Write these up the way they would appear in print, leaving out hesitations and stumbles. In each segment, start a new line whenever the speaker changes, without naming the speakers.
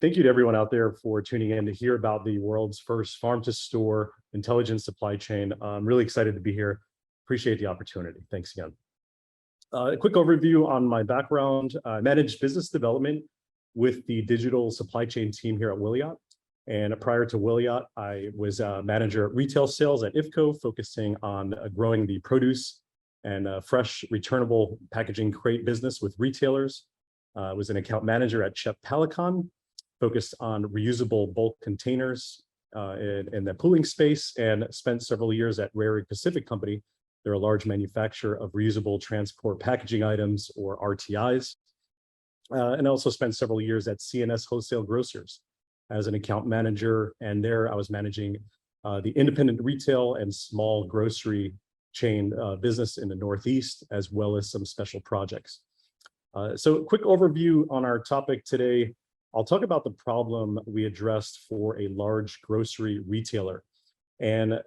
Thank you to everyone out there for tuning in to hear about the world's first farm-to-store intelligent supply chain. I'm really excited to be here. Appreciate the opportunity. Thanks again. A quick overview on my background. I managed business development with the digital supply chain team here at Wiliot. And prior to Wiliot, I was a manager at retail sales at IFCO, focusing on growing the produce and fresh returnable packaging crate business with retailers. I was an account manager at Chef Palicon, focused on reusable bulk containers in the pooling space, and spent several years at Rare Pacific Company. They're a large manufacturer of reusable transport packaging items, or RTIs. And also spent several years at CNS Wholesale Grocers as an account manager. And there I was managing the independent retail and small grocery chain business in the Northeast, as well as some special projects. So a quick overview on our topic today. I'll talk about the problem we addressed for a large grocery retailer. And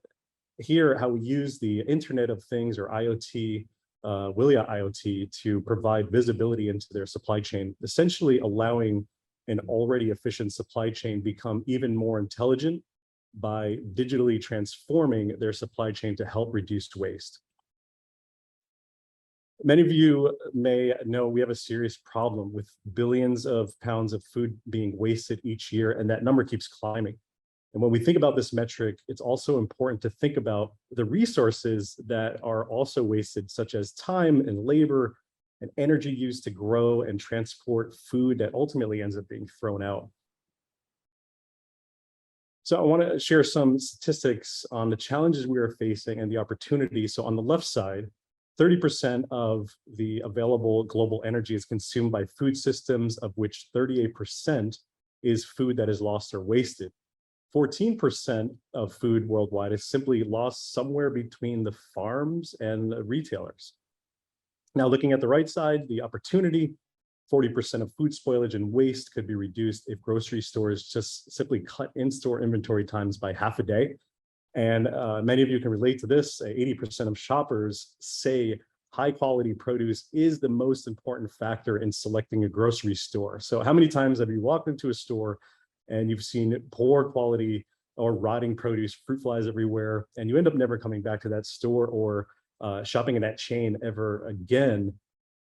here, how we use the Internet of Things, or IoT, Wiliot IoT, to provide visibility into their supply chain, essentially allowing an already efficient supply chain become even more intelligent by digitally transforming their supply chain to help reduce waste. Many of you may know we have a serious problem with billions of pounds of food being wasted each year, and that number keeps climbing. And when we think about this metric, it's also important to think about the resources that are also wasted, such as time and labor and energy used to grow and transport food that ultimately ends up being thrown out. So I want to share some statistics on the challenges we are facing and the opportunities. So on the left side, 30% of the available global energy is consumed by food systems, of which 38% is food that is lost or wasted. 14% of food worldwide is simply lost somewhere between the farms and the retailers. Now, looking at the right side, the opportunity, 40% of food spoilage and waste could be reduced if grocery stores just simply cut in-store inventory times by half a day. And many of you can relate to this. 80% of shoppers say high quality produce is the most important factor in selecting a grocery store. So how many times have you walked into a store and you've seen poor quality or rotting produce, fruit flies everywhere, and you end up never coming back to that store or shopping in that chain ever again?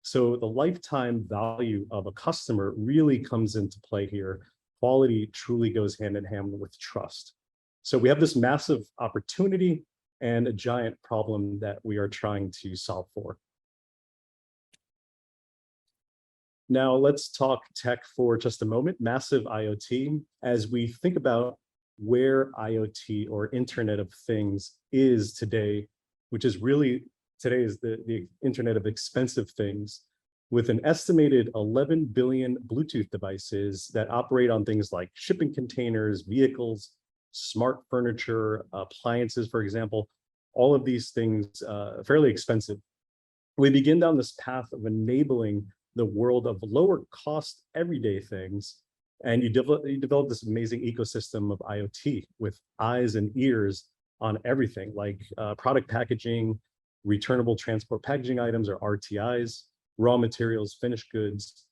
So the lifetime value of a customer really comes into play here. Quality truly goes hand in hand with trust. So we have this massive opportunity and a giant problem that we are trying to solve for. Now let's talk tech for just a moment. Massive IoT. As we think about where IoT, or Internet of Things, is today, which is really today is the Internet of expensive things, with an estimated 11 billion Bluetooth devices that operate on things like shipping containers, vehicles, smart furniture, appliances, for example. All of these things fairly expensive. We begin down this path of enabling the world of lower cost everyday things, and you develop this amazing ecosystem of IoT with eyes and ears on everything, like product packaging, returnable transport packaging items, or RTIs, raw materials, finished goods.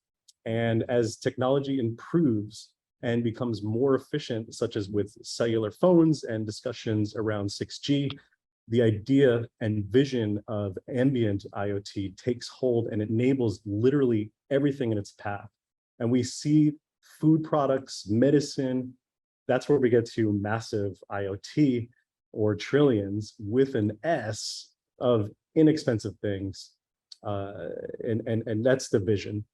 And as technology improves and becomes more efficient, such as with cellular phones and discussions around 6G, the idea and vision of ambient IoT takes hold and enables literally everything in its path. And we see food products, medicine, that's where we get to massive IoT, or trillions with an S, of inexpensive things. And that's the vision.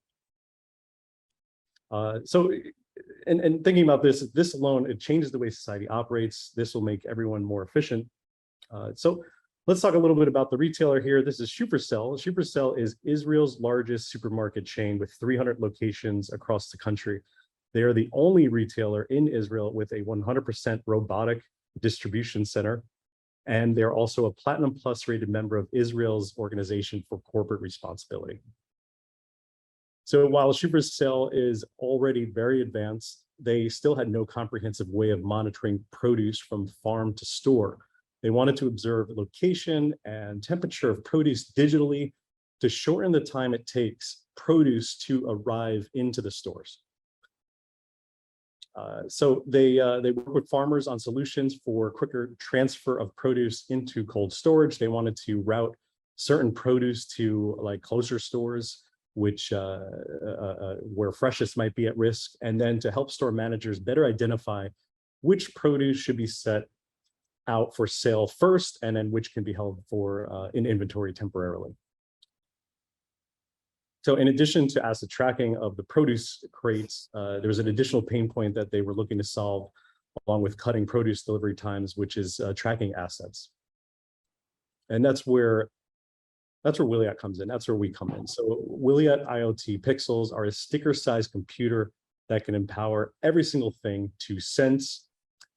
And thinking about this alone, it changes the way society operates. This will make everyone more efficient. So let's talk a little bit about the retailer here. This is Shufersal. Shufersal is Israel's largest supermarket chain with 300 locations across the country. They are the only retailer in Israel with a 100% robotic distribution center. And they're also a Platinum Plus rated member of Israel's Organization for Corporate Responsibility. So while Shufersal is already very advanced, they still had no comprehensive way of monitoring produce from farm to store. They wanted to observe location and temperature of produce digitally to shorten the time it takes produce to arrive into the stores. So they work with farmers on solutions for quicker transfer of produce into cold storage. They wanted to route certain produce to like closer stores, which where freshness might be at risk, and then to help store managers better identify which produce should be set out for sale first, and then which can be held for in inventory temporarily. So in addition to asset tracking of the produce crates, there was an additional pain point that they were looking to solve along with cutting produce delivery times, which is tracking assets. And that's where Wiliot comes in. That's where we come in. So Wiliot IoT Pixels are a sticker-sized computer that can empower every single thing to sense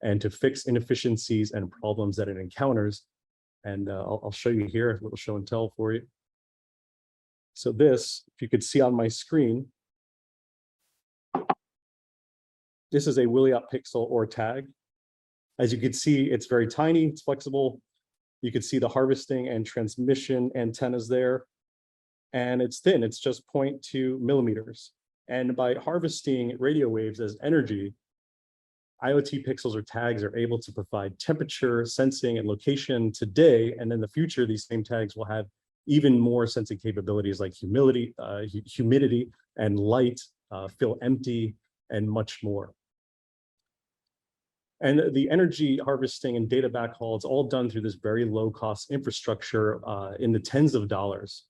and to fix inefficiencies and problems that it encounters. And I'll show you here a little show and tell for you. So this, if you could see on my screen, this is a Wiliot pixel or tag. As you can see, it's very tiny, it's flexible. You can see the harvesting and transmission antennas there. And it's thin, it's just 0.2 millimeters. And by harvesting radio waves as energy, IoT pixels or tags are able to provide temperature, sensing, and location today. And in the future, these same tags will have even more sensing capabilities like humidity and light, feel empty, and much more. And the energy harvesting and data backhaul is all done through this very low cost infrastructure in the tens of dollars.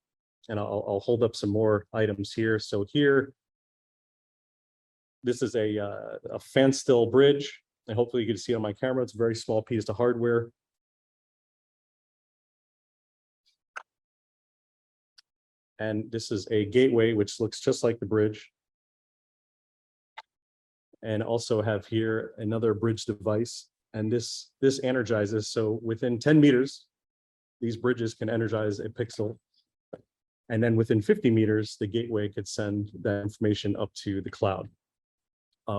And I'll hold up some more items here. So here, this is a fan still bridge, and hopefully you can see on my camera, it's a very small piece of hardware. And this is a gateway, which looks just like the bridge. And also have here another bridge device. And this energizes. So within 10 meters, these bridges can energize a pixel. And then within 50 meters, the gateway could send that information up to the cloud.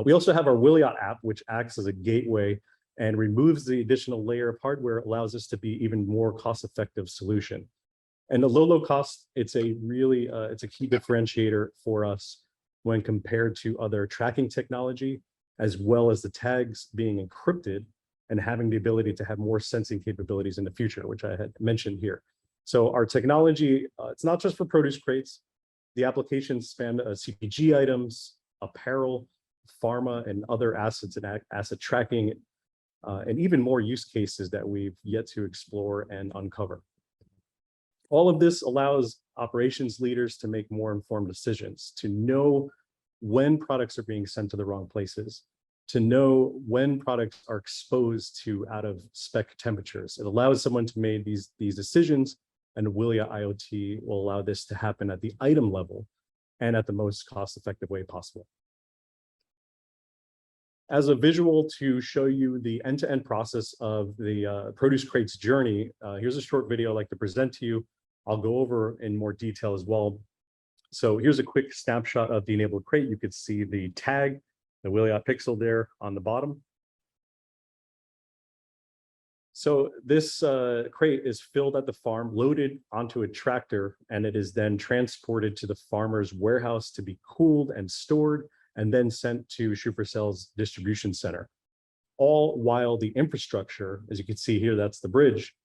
We also have our Wiliot app, which acts as a gateway and removes the additional layer of hardware, allows us to be even more cost-effective solution. And the low cost, it's a really, it's a key differentiator for us when compared to other tracking technology, as well as the tags being encrypted and having the ability to have more sensing capabilities in the future, which I had mentioned here. So our technology, it's not just for produce crates. The applications span CPG items, apparel, pharma, and other assets and asset tracking, and even more use cases that we've yet to explore and uncover. All of this allows operations leaders to make more informed decisions, to know when products are being sent to the wrong places, to know when products are exposed to out of spec temperatures. It allows someone to make these decisions, and Wiliot IoT will allow this to happen at the item level and at the most cost-effective way possible. As a visual to show you the end-to-end process of the produce crates journey, here's a short video I'd like to present to you. I'll go over in more detail as well. So here's a quick snapshot of the enabled crate. You could see the tag, the Wiliot pixel there on the bottom. So this crate is filled at the farm, loaded onto a tractor, and it is then transported to the farmer's warehouse to be cooled and stored, and then sent to Schufersell's distribution center. All while the infrastructure, as you can see here, that's the bridge,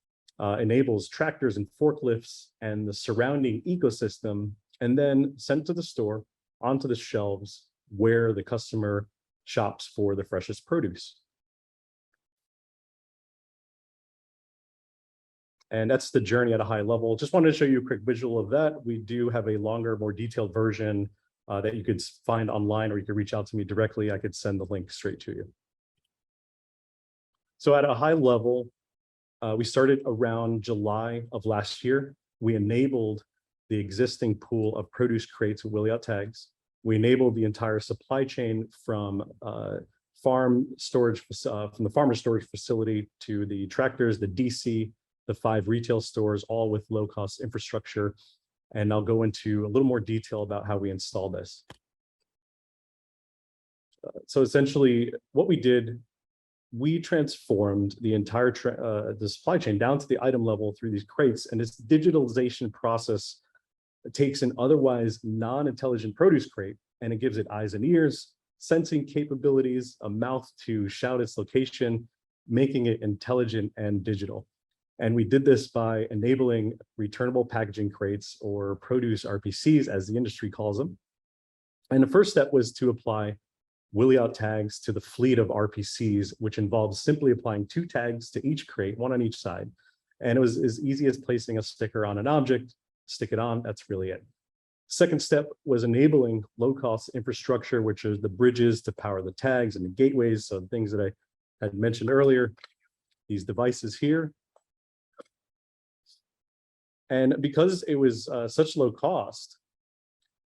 enables tractors and forklifts and the surrounding ecosystem, and then sent to the store onto the shelves where the customer shops for the freshest produce. And that's the journey at a high level. Just wanted to show you a quick visual of that. We do have a longer, more detailed version that you could find online, or you could reach out to me directly. I could send the link straight to you. So at a high level, we started around July of last year. We enabled the existing pool of produce crates with Wiliot tags. We enabled the entire supply chain from farm storage, from the farmer storage facility to the tractors, the DC, the 5 retail stores, all with low-cost infrastructure. And I'll go into a little more detail about how we install this. So essentially, what we did, we transformed the entire the supply chain down to the item level through these crates, and this digitalization process takes an otherwise non-intelligent produce crate and it gives it eyes and ears, sensing capabilities, a mouth to shout its location, making it intelligent and digital. And we did this by enabling returnable packaging crates, or produce RPCs as the industry calls them. And the first step was to apply Williot tags to the fleet of RPCs, which involves simply applying 2 tags to each crate, 1 on each side. And it was as easy as placing a sticker on an object, stick it on, that's really it. Second step was enabling low-cost infrastructure, which is the bridges to power the tags and the gateways, so the things that I had mentioned earlier, these devices here. And because it was such low cost,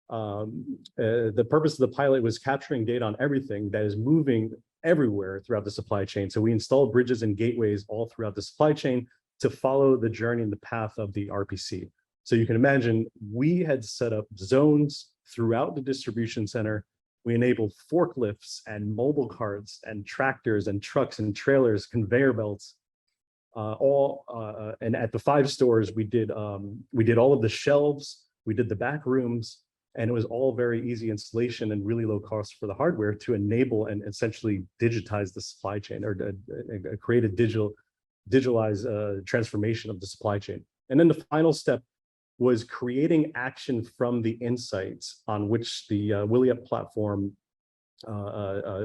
the purpose of the pilot was capturing data on everything that is moving everywhere throughout the supply chain. So we installed bridges and gateways all throughout the supply chain to follow the journey and the path of the RPC. So you can imagine we had set up zones throughout the distribution center. We enabled forklifts and mobile carts and tractors and trucks and trailers, conveyor belts, and at the 5 stores, we did all of the shelves, we did the back rooms, and it was all very easy installation and really low cost for the hardware to enable and essentially digitize the supply chain, or create a digitalized transformation of the supply chain. And then the final step was creating action from the insights on which the Williot platform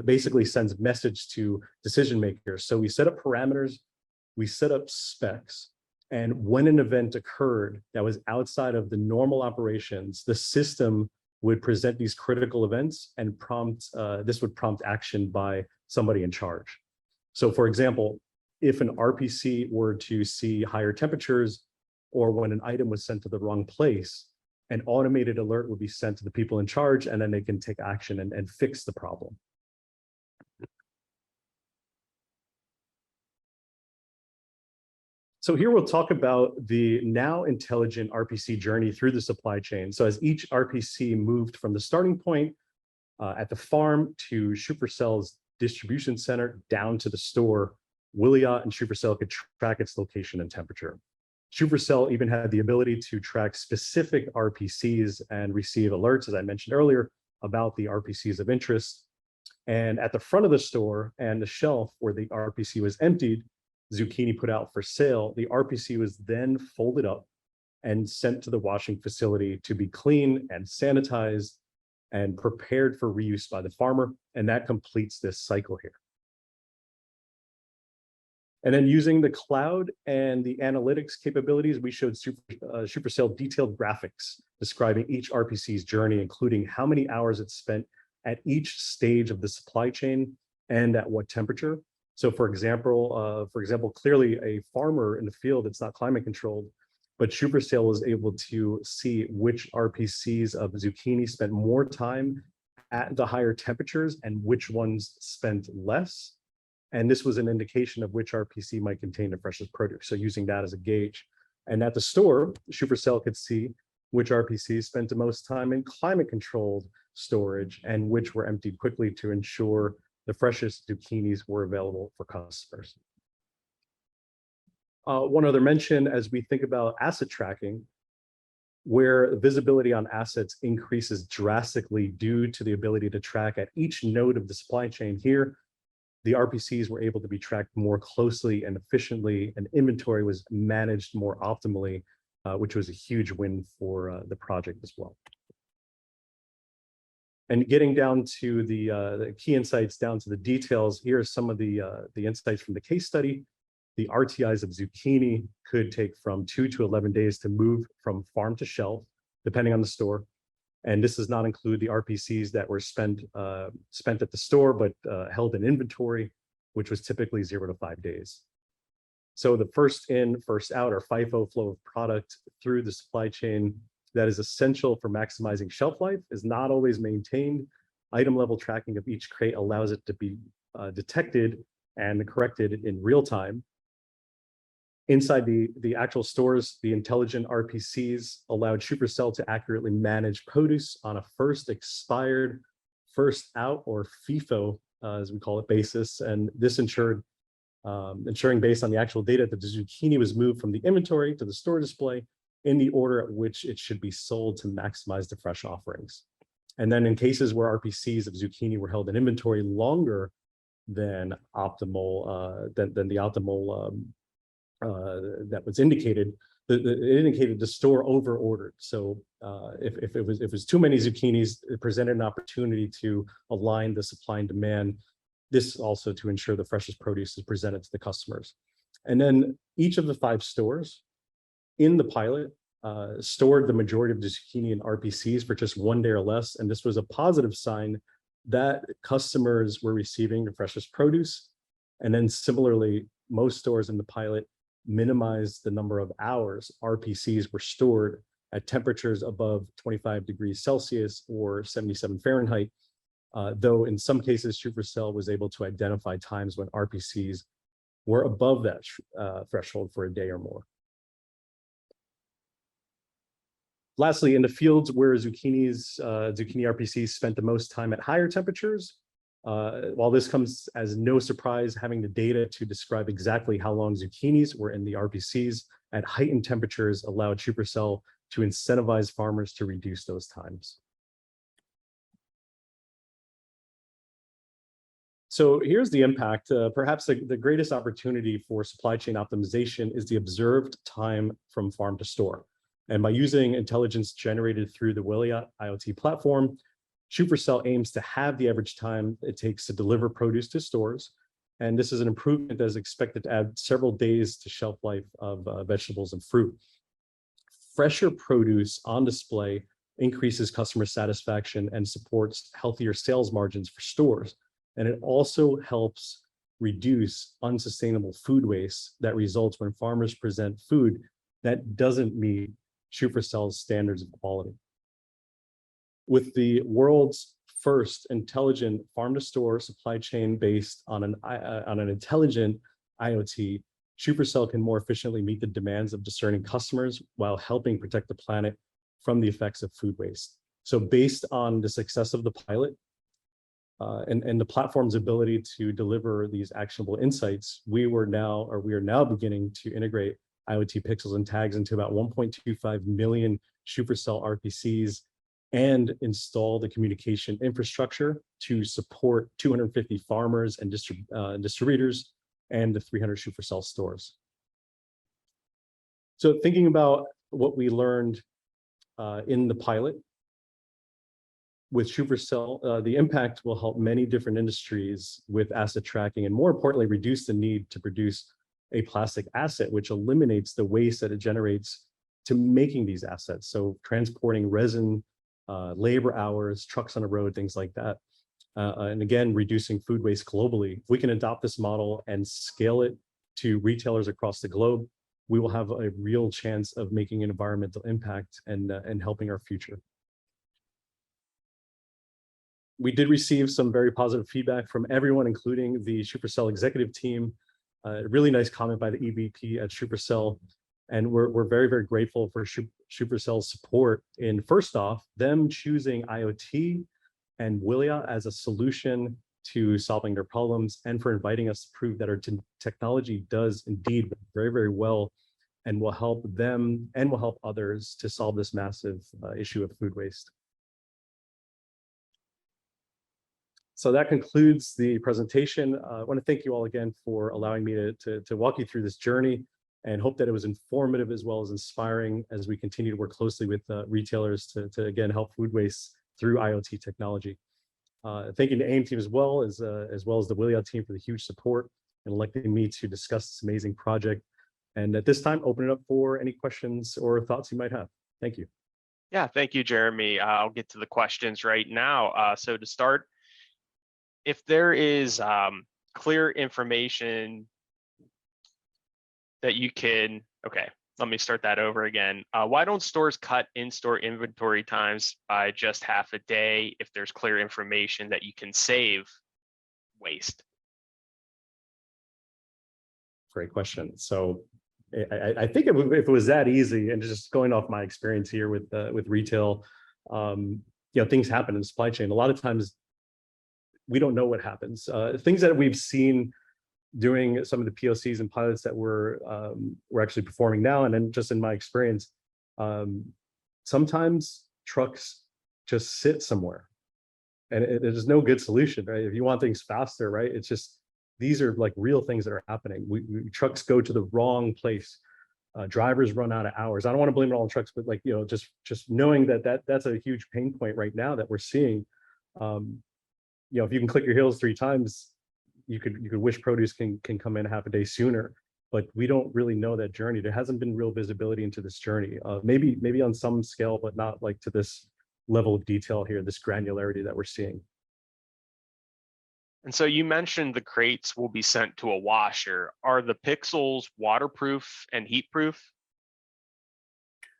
basically sends message to decision makers. So we set up parameters, we set up specs, and when an event occurred that was outside of the normal operations, the system would present these critical events and this would prompt action by somebody in charge. So for example, if an RPC were to see higher temperatures, or when an item was sent to the wrong place, an automated alert would be sent to the people in charge, and then they can take action and fix the problem. So here we'll talk about the now intelligent RPC journey through the supply chain. So as each RPC moved from the starting point at the farm to Shufercell's distribution center down to the store, Williot and Shufercell could track its location and temperature. Shufercell even had the ability to track specific RPCs and receive alerts, as I mentioned earlier, about the RPCs of interest. And at the front of the store and the shelf where the RPC was emptied, zucchini put out for sale, the RPC was then folded up and sent to the washing facility to be cleaned and sanitized and prepared for reuse by the farmer. And that completes this cycle here. And then using the cloud and the analytics capabilities, we showed Shufercell detailed graphics describing each RPC's journey, including how many hours it spent at each stage of the supply chain and at what temperature. So for example, clearly a farmer in the field, it's not climate controlled, but Shufercell was able to see which RPCs of zucchini spent more time at the higher temperatures and which ones spent less. And this was an indication of which RPC might contain the freshest produce. So using that as a gauge. And at the store, Shufercell could see which RPCs spent the most time in climate controlled storage and which were emptied quickly to ensure the freshest zucchinis were available for customers. One other mention as we think about asset tracking, where visibility on assets increases drastically due to the ability to track at each node of the supply chain here, the RPCs were able to be tracked more closely and efficiently, and inventory was managed more optimally, which was a huge win for the project as well. And getting down to the key insights, down to the details, here are some of the insights from the case study. The RTIs of zucchini could take from 2 to 11 days to move from farm to shelf, depending on the store. And this does not include the RPCs that were spent at the store, but held in inventory, which was typically 0 to 5 days. So the first in, first out, or FIFO flow of product through the supply chain that is essential for maximizing shelf life is not always maintained. Item level tracking of each crate allows it to be detected and corrected in real time. Inside the actual stores, the intelligent RPCs allowed Shufercell to accurately manage produce on a first expired, first out, or FIFO, as we call it, basis. And this ensuring based on the actual data that the zucchini was moved from the inventory to the store display in the order at which it should be sold to maximize the fresh offerings. And then in cases where RPCs of zucchini were held in inventory longer than optimal, than the optimal that was indicated, it indicated the store over ordered. So if it was too many zucchinis, it presented an opportunity to align the supply and demand. This also to ensure the freshest produce is presented to the customers. And then each of the 5 stores in the pilot stored the majority of the zucchini in RPCs for just 1 day or less. And this was a positive sign that customers were receiving the freshest produce. And then similarly, most stores in the pilot minimized the number of hours RPCs were stored at temperatures above 25 degrees Celsius or 77 Fahrenheit, though in some cases, Supercell was able to identify times when RPCs were above that threshold for a day or more. Lastly, in the fields where zucchini RPCs spent the most time at higher temperatures, while this comes as no surprise, having the data to describe exactly how long zucchinis were in the RPCs at heightened temperatures allowed Supercell to incentivize farmers to reduce those times. So here's the impact. Perhaps the greatest opportunity for supply chain optimization is the observed time from farm to store. And by using intelligence generated through the Willia IoT platform, Supercell aims to have the average time it takes to deliver produce to stores. And this is an improvement that is expected to add several days to shelf life of vegetables and fruit. Fresher produce on display increases customer satisfaction and supports healthier sales margins for stores. And it also helps reduce unsustainable food waste that results when farmers present food that doesn't meet Supercell's standards of quality. With the world's first intelligent farm-to-store supply chain based on an intelligent IoT, Supercell can more efficiently meet the demands of discerning customers while helping protect the planet from the effects of food waste. So based on the success of the pilot and the platform's ability to deliver these actionable insights, we are now beginning to integrate IoT pixels and tags into about 1.25 million Supercell RPCs and install the communication infrastructure to support 250 farmers and distributors and the 300 Supercell stores. So thinking about what we learned in the pilot, with Supercell, the impact will help many different industries with asset tracking and more importantly, reduce the need to produce a plastic asset, which eliminates the waste that it generates to making these assets. So transporting resin, labor hours, trucks on the road, things like that. And again, reducing food waste globally. If we can adopt this model and scale it to retailers across the globe, we will have a real chance of making an environmental impact and helping our future. We did receive some very positive feedback from everyone, including the Supercell executive team. A really nice comment by the EVP at Supercell. And we're very, very grateful for Supercell's support in, first off, them choosing IoT and Willia as a solution to solving their problems, and for inviting us to prove that our technology does indeed very, very well and will help them and will help others to solve this massive issue of food waste. So that concludes the presentation. I want to thank you all again for allowing me to walk you through this journey, and hope that it was informative as well as inspiring as we continue to work closely with retailers to again help food waste through IoT technology. Thank you to AIM team as well as the Willia team for the huge support and electing me to discuss this amazing project. And at this time, open it up for any questions or thoughts you might have. Thank you.
Yeah, thank you, Jeremy. I'll get to the questions right now. So to start, if there is clear information that you can, okay, let me start that over again. Why don't stores cut in-store inventory times by just half a day if there's clear information that you can save waste?
Great question. So I think if it was that easy, and just going off my experience here with retail, things happen in the supply chain. A lot of times we don't know what happens. Things that we've seen doing some of the POCs and pilots that we're actually performing now, and then just in my experience, sometimes trucks just sit somewhere. And there's no good solution, right? If you want things faster, right? It's just, these are like real things that are happening. Trucks go to the wrong place. Drivers run out of hours. I don't want to blame it all on trucks, but like, just knowing that's a huge pain point right now that we're seeing. If you can click your heels 3 times, you could wish produce can come in half a day sooner, but we don't really know that journey. There hasn't been real visibility into this journey. Maybe on some scale, but not like to this level of detail here, this granularity that we're seeing.
And so you mentioned the crates will be sent to a washer. Are the pixels waterproof and heat proof?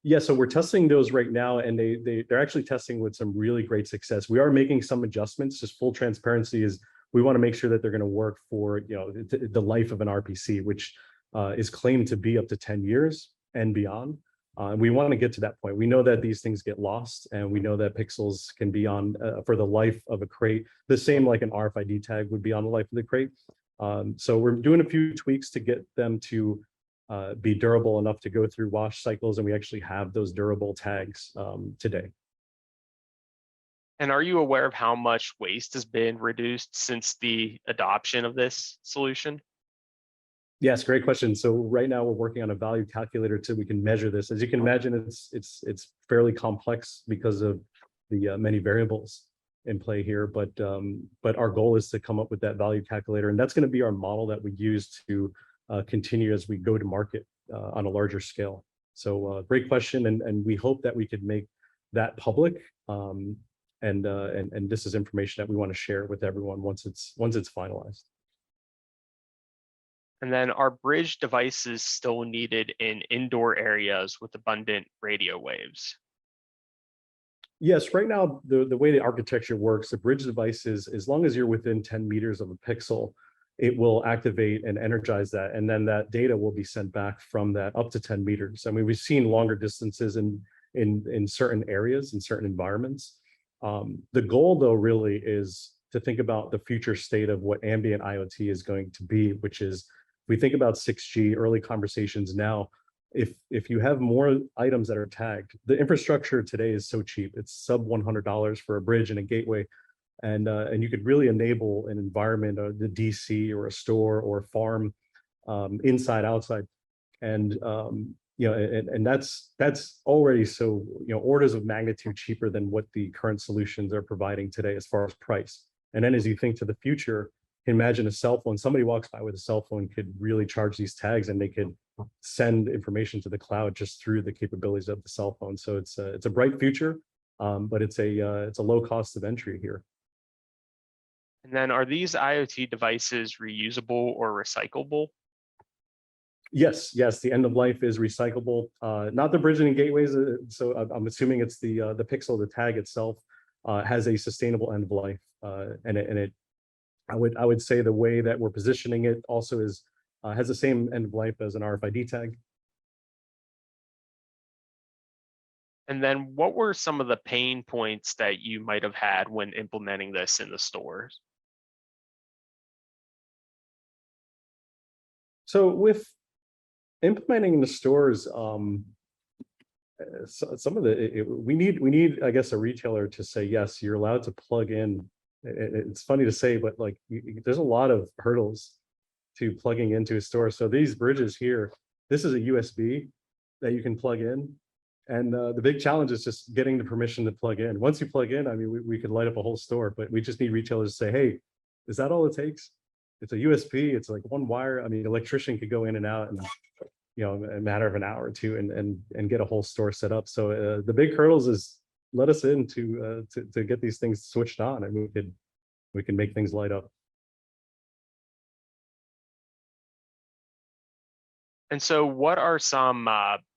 Yeah, so we're testing those right now, and they're actually testing with some really great success. We are making some adjustments. Just full transparency is we want to make sure that they're going to work for the life of an RPC, which is claimed to be up to 10 years and beyond. We want to get to that point. We know that these things get lost, and we know that pixels can be on for the life of a crate, the same like an RFID tag would be on the life of the crate. So we're doing a few tweaks to get them to be durable enough to go through wash cycles, and we actually have those durable tags today.
And are you aware of how much waste has been reduced since the adoption of this solution?
Yes, great question. So right now we're working on a value calculator so we can measure this. As you can imagine, it's fairly complex because of the many variables in play here. But our goal is to come up with that value calculator, and that's going to be our model that we use to continue as we go to market on a larger scale. So great question, and we hope that we could make that public. And this is information that we want to share with everyone once it's finalized.
And then are bridge devices still needed in indoor areas with abundant radio waves?
Yes, right now, the way the architecture works, the bridge devices, as long as you're within 10 meters of a pixel, it will activate and energize that. And then that data will be sent back from that up to 10 meters. I mean, we've seen longer distances in certain areas, in certain environments. The goal, though, really is to think about the future state of what ambient IoT is going to be, which is, we think about 6G, early conversations now. If you have more items that are tagged, the infrastructure today is so cheap. It's sub $100 for a bridge and a gateway. And you could really enable an environment, the DC or a store or a farm, inside, outside. And that's already so, orders of magnitude cheaper than what the current solutions are providing today as far as price. And then as you think to the future, imagine a cell phone. Somebody walks by with a cell phone could really charge these tags, and they could send information to the cloud just through the capabilities of the cell phone. So it's a bright future, but it's a low cost of entry here.
And then are these IoT devices reusable or recyclable?
Yes, the end of life is recyclable. Not the bridging and gateways. So I'm assuming it's the pixel, the tag itself has a sustainable end of life, I would say the way that we're positioning it also is has the same end of life as an RFID tag.
And then what were some of the pain points that you might have had when implementing this in the stores?
So with implementing in the stores, some of we need, I guess, a retailer to say, yes, you're allowed to plug in. It's funny to say, but like there's a lot of hurdles to plugging into a store. So these bridges here, this is a USB that you can plug in. And the big challenge is just getting the permission to plug in. Once you plug in, I mean, we could light up a whole store, but we just need retailers to say, hey, is that all it takes? It's a USB, it's like one wire. I mean, an electrician could go in and out in a matter of an hour or two and get a whole store set up. So the big hurdles is let us in to get these things switched on, and we can make things light up.
And so what are some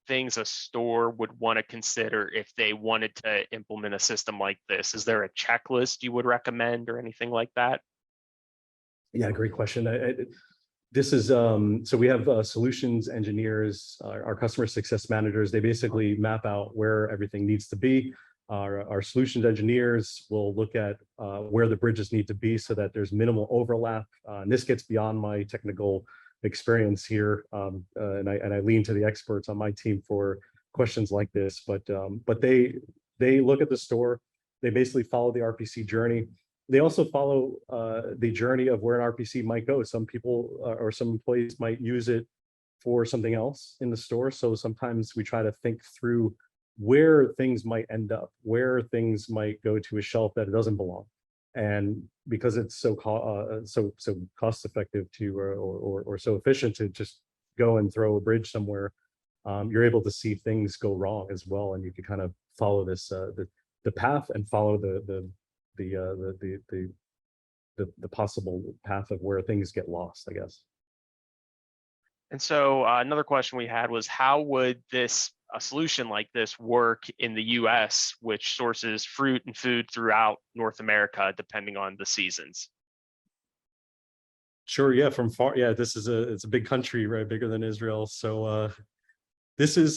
things a store would want to consider if they wanted to implement a system like this? Is there a checklist you would recommend or anything like that?
Yeah, great question. This is so we have solutions engineers, our customer success managers. They basically map out where everything needs to be. Our solutions engineers will look at where the bridges need to be so that there's minimal overlap. And this gets beyond my technical experience here, and I lean to the experts on my team for questions like this. But they look at the store. They basically follow the RPC journey. They also follow the journey of where an RPC might go. Some people or some employees might use it for something else in the store. So sometimes we try to think through where things might end up, where things might go to a shelf that it doesn't belong. And because it's so cost effective to or so efficient to just go and throw a bridge somewhere, you're able to see things go wrong as well, and you can kind of follow this the path and follow the possible path of where things get lost, I guess.
And so another question we had was, how would a solution like this work in the US, which sources fruit and food throughout North America, depending on the seasons?
Sure, yeah, from far, yeah, it's a big country, right? Bigger than Israel. So this is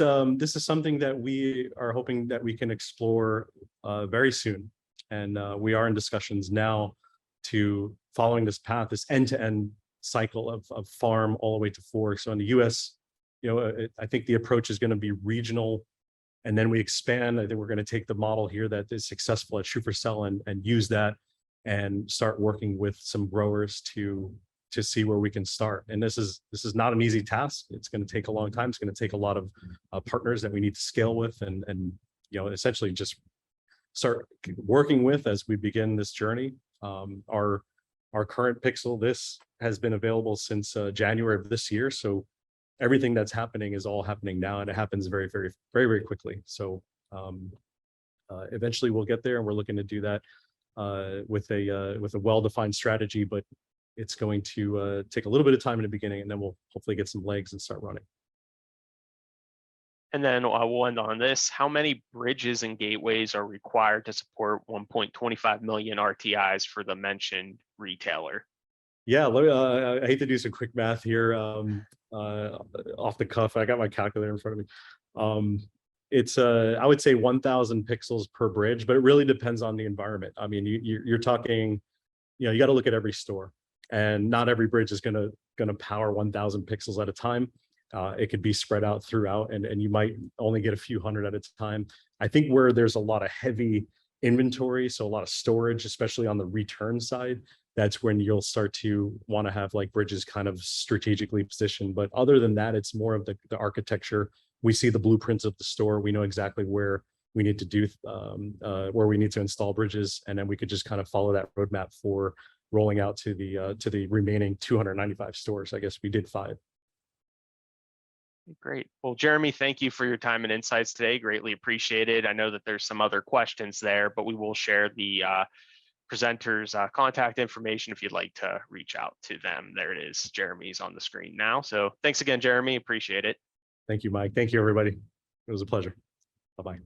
something that we are hoping that we can explore very soon. And we are in discussions now to following this path, this end-to-end cycle of farm all the way to fork. So in the US, I think the approach is going to be regional, and then we expand. I think we're going to take the model here that is successful at Schufersell and use that and start working with some growers to see where we can start. And this is not an easy task. It's going to take a long time. It's going to take a lot of partners that we need to scale with and essentially just start working with as we begin this journey. Our current pixel, this has been available since January of this year. So everything that's happening is all happening now, and it happens very, very, very, very quickly. So eventually we'll get there, and we're looking to do that with a well-defined strategy, but it's going to take a little bit of time in the beginning, and then we'll hopefully get some legs and start running.
And then we'll end on this. How many bridges and gateways are required to support 1.25 million RTIs for the mentioned retailer?
Yeah, I hate to do some quick math here off the cuff. I got my calculator in front of me. It's I would say 1,000 pixels per bridge, but it really depends on the environment. I mean, you're talking, you got to look at every store, and not every bridge is gonna power 1,000 pixels at a time. It could be spread out throughout, and you might only get a few hundred at a time. I think where there's a lot of heavy inventory, so a lot of storage, especially on the return side, that's when you'll start to want to have like bridges kind of strategically positioned. But other than that, it's more of the architecture. We see the blueprints of the store. We know exactly where we need to do where we need to install bridges, and then we could just kind of follow that roadmap for rolling out to the remaining 295 stores. I guess we did 5.
Great. Well, Jeremy, thank you for your time and insights today. Greatly appreciated. I know that there's some other questions there, but we will share the presenters' contact information if you'd like to reach out to them. There it is. Jeremy's on the screen now. So thanks again, Jeremy. Appreciate it.
Thank you, Mike. Thank you, everybody. It was a pleasure. Bye-bye.